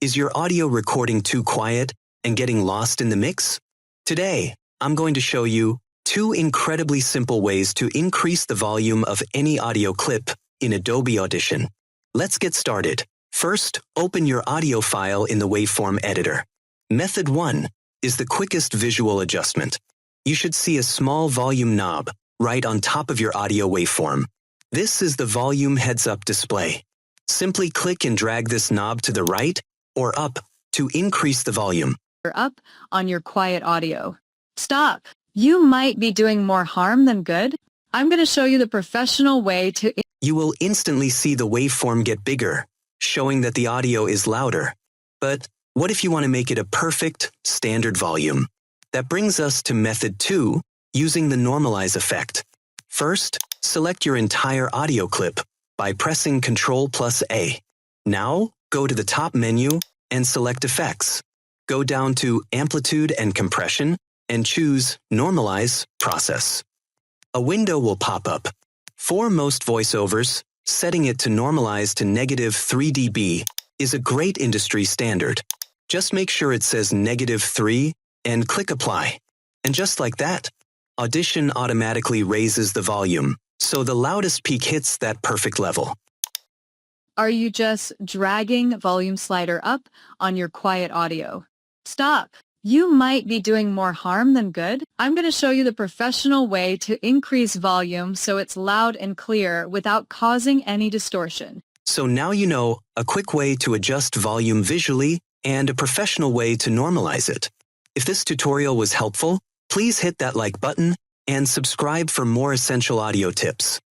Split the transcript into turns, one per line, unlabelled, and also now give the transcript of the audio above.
Is your audio recording too quiet and getting lost in the mix? Today, I'm going to show you 2 incredibly simple ways to increase the volume of any audio clip in Adobe Audition. Let's get started. First, open your audio file in the waveform editor. Method 1 is the quickest visual adjustment. You should see a small volume knob right on top of your audio waveform. This is the volume heads-up display. Simply click and drag this knob to the right or up to increase the volume.
Up on your quiet audio. Stop! You might be doing more harm than good. I'm going to show you the professional way to...
You will instantly see the waveform get bigger, showing that the audio is louder. But what if you want to make it a perfect, standard volume? That brings us to method 2, using the normalize effect. First, select your entire audio clip by pressing Ctrl+A. Now, go to the top menu and select Effects. Go down to Amplitude and Compression and choose Normalize Process. A window will pop up. For most voiceovers, setting it to normalize to -3 dB is a great industry standard. Just make sure it says -3 and click Apply. And just like that, Audition automatically raises the volume, so the loudest peak hits that perfect level.
Are you just dragging volume slider up on your quiet audio? Stop! You might be doing more harm than good. I'm going to show you the professional way to increase volume so it's loud and clear without causing any distortion.
So now you know a quick way to adjust volume visually and a professional way to normalize it. If this tutorial was helpful, please hit that like button and subscribe for more essential audio tips.